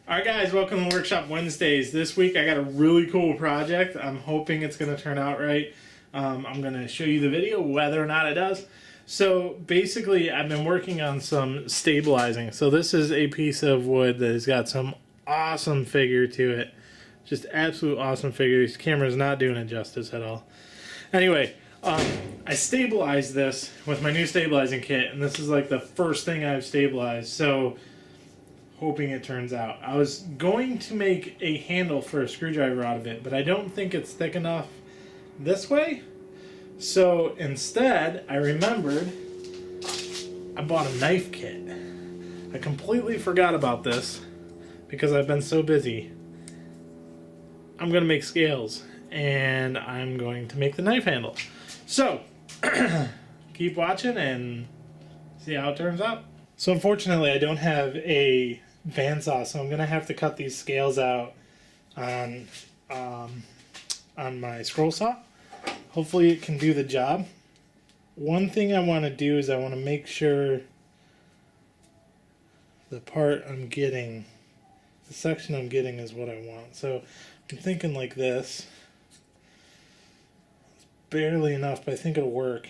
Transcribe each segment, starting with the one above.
Alright guys, welcome to Workshop Wednesdays. This week I got a really cool project. I'm hoping it's going to turn out right. I'm going to show you the video whether or not it does. So basically I've been working on some stabilizing. So this is a piece of wood that has got some awesome figure to it. Just absolute awesome figure. This camera's not doing it justice at all. Anyway, I stabilized this with my new stabilizing kit, and this is like the first thing I've stabilized. So hoping it turns out. I was going to make a handle for a screwdriver out of it, but I don't think it's thick enough this way. So instead, I remembered I bought a knife kit. I completely forgot about this because I've been so busy. I'm going to make scales, and I'm going to make the knife handle. So, keep watching and see how it turns out. So unfortunately, I don't have a bandsaw, so I'm gonna have to cut these scales out on my scroll saw. Hopefully, it can do the job. One thing I want to do is I want to make sure the part I'm getting, the section I'm getting, is what I want. So I'm thinking like this. It's barely enough, but I think it'll work.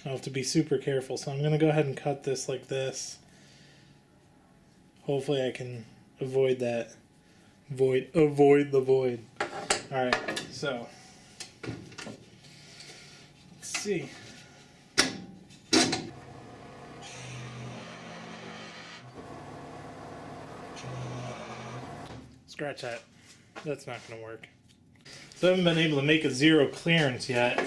I'll have to be super careful, so I'm going to go ahead and cut this like this. Hopefully I can avoid that. Avoid the void. Alright, so let's see. Scratch that. That's not going to work. So I haven't been able to make a zero clearance yet.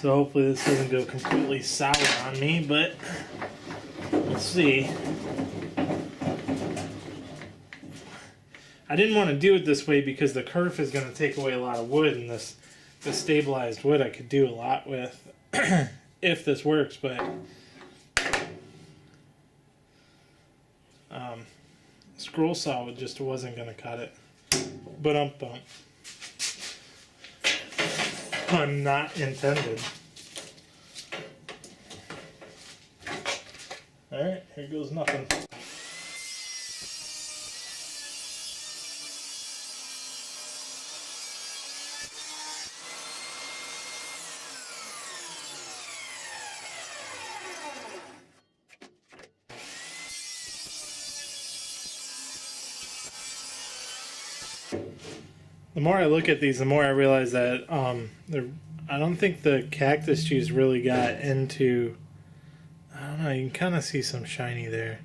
So hopefully this doesn't go completely sour on me, but we'll see. I didn't want to do it this way because the kerf is going to take away a lot of wood, and this stabilized wood I could do a lot with if this works, but scroll saw just wasn't going to cut it. Bump. Pun not intended. Alright, here goes nothing. The more I look at these, the more I realize that I don't think the cactus juice really got into. I don't know. You can kind of see some shiny there.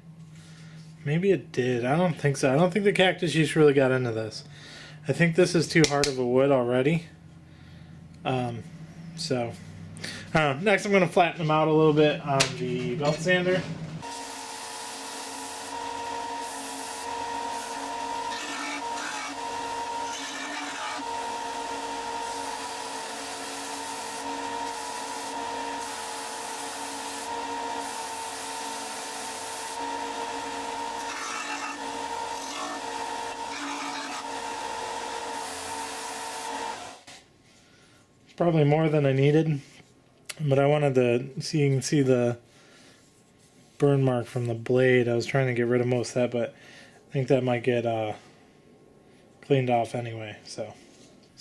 Maybe it did. I don't think so. I don't think the cactus juice really got into this. I think this is too hard of a wood already. So next, I'm going to flatten them out a little bit on the belt sander. Probably more than I needed, but I wanted to see, you can see the burn mark from the blade. I was trying to get rid of most of that, but I think that might get cleaned off anyway. So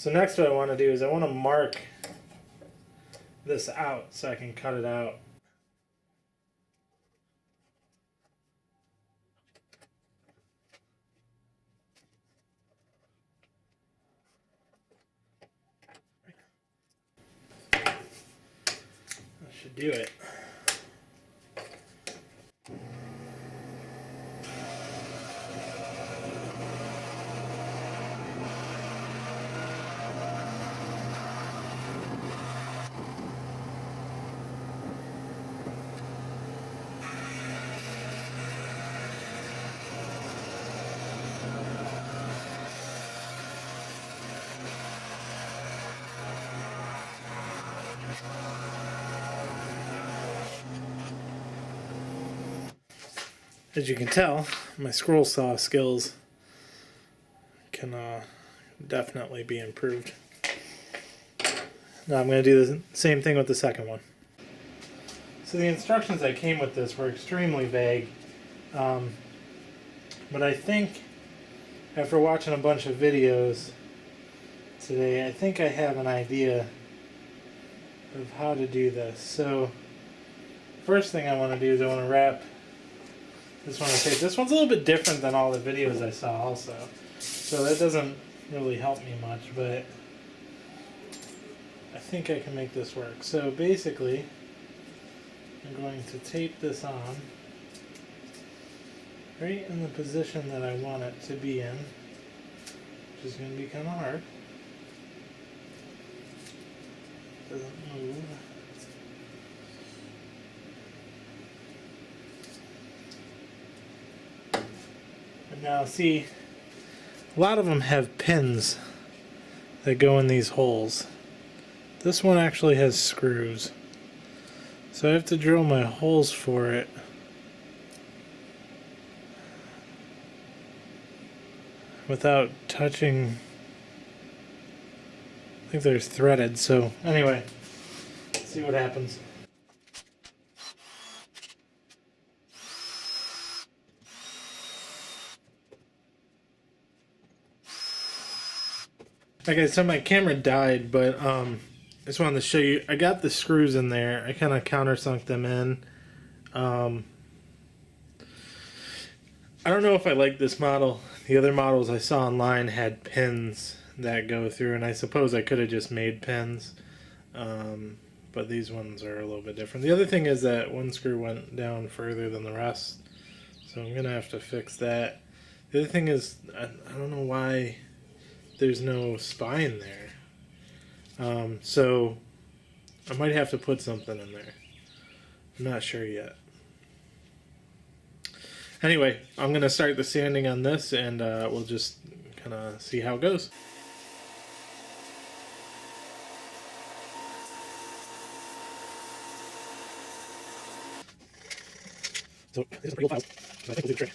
next what I want to do is I want to mark this out so I can cut it out. Should do it. As you can tell, my scroll saw skills can definitely be improved. Now I'm going to do the same thing with the second one. So the instructions that came with this were extremely vague, but I think after watching a bunch of videos today, I think I have an idea of how to do this. So first thing I want to do is I want to wrap this one in tape. This one's a little bit different than all the videos I saw also, so that doesn't really help me much, but I think I can make this work. So basically, I'm going to tape this on right in the position that I want it to be in, which is going to be kind of hard. Doesn't move. And now see, a lot of them have pins that go in these holes. This one actually has screws. So I have to drill my holes for it. Without touching. I think they're threaded, so anyway, let's see what happens. Okay, so my camera died, but I just wanted to show you. I got the screws in there. I kind of countersunk them in. I don't know if I like this model. The other models I saw online had pins that go through, and I suppose I could have just made pins, but these ones are a little bit different. The other thing is that one screw went down further than the rest, so I'm gonna have to fix that. The other thing is I don't know why there's no spine there, so I might have to put something in there. I'm not sure yet. Anyway, I'm gonna start the sanding on this, and we'll just kind of see how it goes. So this is a pretty old file, so I think we'll do the trick.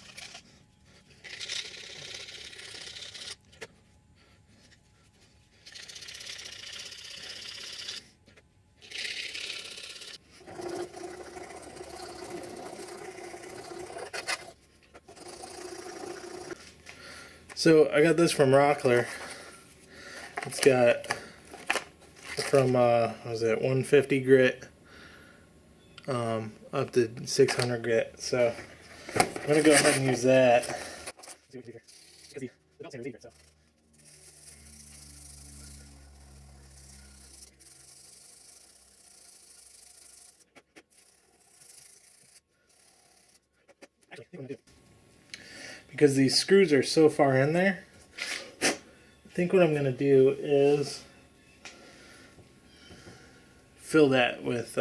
So I got this from Rockler. It's got from what was it, 150 grit up to 600 grit. So I'm gonna go ahead and use that. See what we can do here. Because the belt sander is easier, so. Actually, I think what I'm gonna do, because these screws are so far in there, I think what I'm going to do is fill that with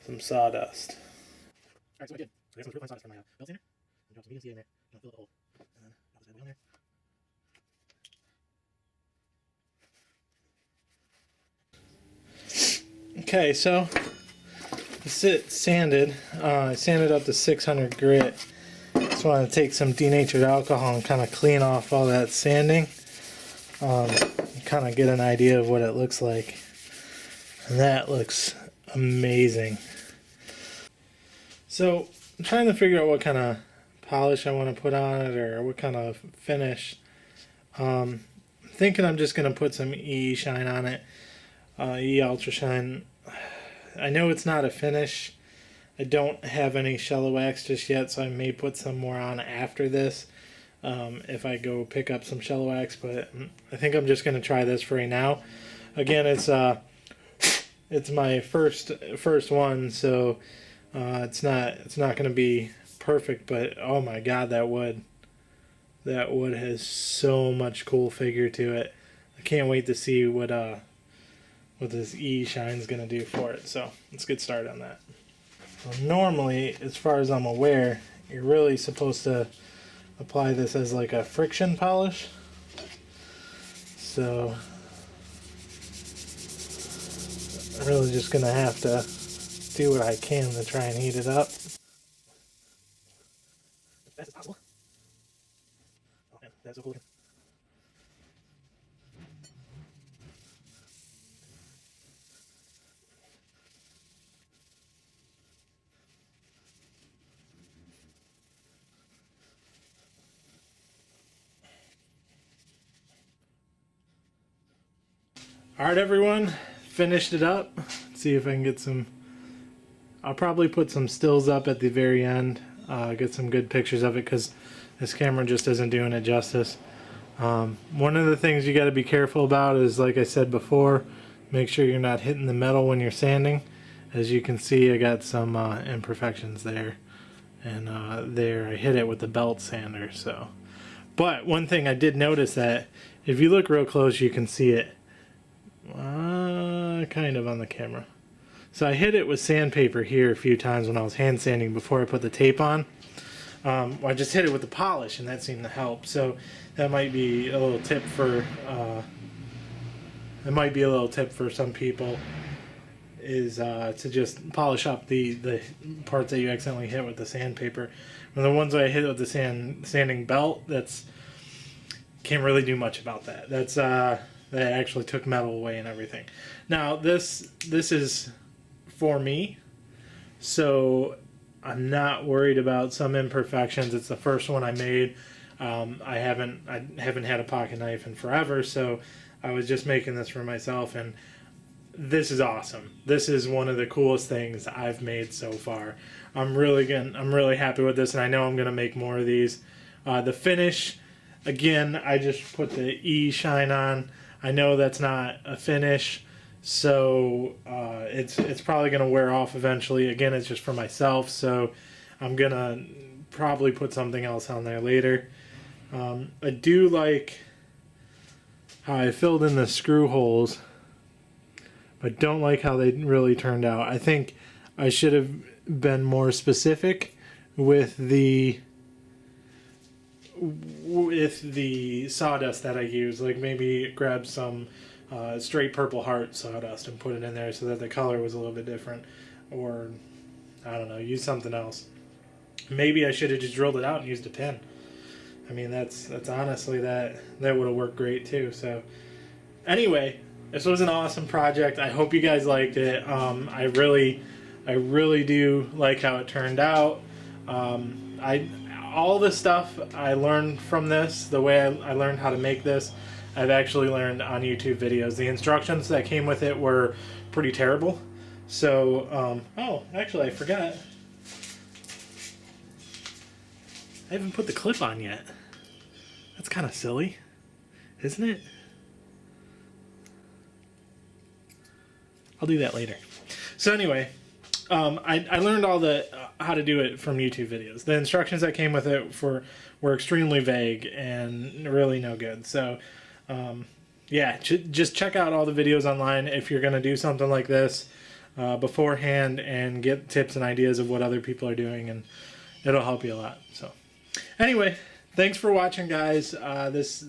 some sawdust. Alright, so I did. So I got some real fine sawdust from my belt sander. And drop some medium C in there. And I'll fill the hole. And then drop this bad boy on there. Okay, so it's sanded. I sanded up to 600 grit. Just want to take some denatured alcohol and kind of clean off all that sanding. Kind of get an idea of what it looks like. And that looks amazing. So I'm trying to figure out what kind of polish I want to put on it, or what kind of finish. I'm thinking I'm just going to put some E Shine on it. E Ultra Shine. I know it's not a finish. I don't have any shallow wax just yet, so I may put some more on after this if I go pick up some shallow wax, but I think I'm just going to try this for right now. Again, it's my first one, so it's not going to be perfect, but oh my god, that wood has so much cool figure to it. I can't wait to see what this E Shine's going to do for it. So let's get started on that. Well, normally, as far as I'm aware, you're really supposed to apply this as like a friction polish. So I'm really just going to have to do what I can to try and heat it up. As fast as possible. Oh man, that's so cool. Alright everyone, finished it up. Let's see if I can get some, I'll probably put some stills up at the very end, get some good pictures of it because this camera just isn't doing it justice. One of the things you got to be careful about is, like I said before, make sure you're not hitting the metal when you're sanding. As you can see, I got some imperfections there, and there I hit it with the belt sander. So, but one thing I did notice that if you look real close, you can see it kind of on the camera. So I hit it with sandpaper here a few times when I was hand sanding before I put the tape on. I just hit it with the polish, and that seemed to help. So that might be a little tip for some people, is to just polish up the parts that you accidentally hit with the sandpaper. And the ones that I hit with the sanding belt, can't really do much about that. That actually took metal away and everything. Now this is for me, so I'm not worried about some imperfections. It's the first one I made. I haven't had a pocket knife in forever, so I was just making this for myself, and this is awesome. This is one of the coolest things I've made so far. I'm really happy with this, and I know I'm gonna make more of these. The finish, again, I just put the E shine on. I know that's not a finish, so it's probably gonna wear off eventually. Again, it's just for myself, so I'm gonna probably put something else on there later. I do like how I filled in the screw holes, but don't like how they really turned out. I think I should have been more specific with the sawdust that I use. Like maybe grab some straight Purple Heart sawdust and put it in there so that the color was a little bit different, or I don't know, use something else. Maybe I should have just drilled it out and used a pin. I mean, that's honestly, that would have worked great too. So anyway, this was an awesome project. I hope you guys liked it. I really do like how it turned out. All the stuff I learned from this, the way I learned how to make this, I've actually learned on YouTube videos. The instructions that came with it were pretty terrible. So, oh, actually I forgot. I haven't put the clip on yet. That's kind of silly, isn't it? I'll do that later. So anyway, I learned all the how to do it from YouTube videos. The instructions that came with it were extremely vague and really no good. So yeah, just check out all the videos online if you're going to do something like this beforehand, and get tips and ideas of what other people are doing, and it'll help you a lot. So anyway, thanks for watching, guys. This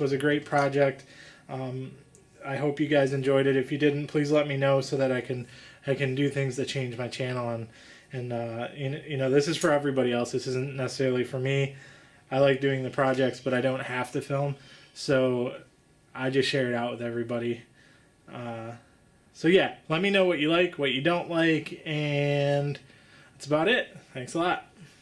was a great project. I hope you guys enjoyed it. If you didn't, please let me know so that I can do things that change my channel, and you know, this is for everybody else. This isn't necessarily for me. I like doing the projects, but I don't have to film, so I just share it out with everybody. So yeah, let me know what you like, what you don't like, and that's about it. Thanks a lot.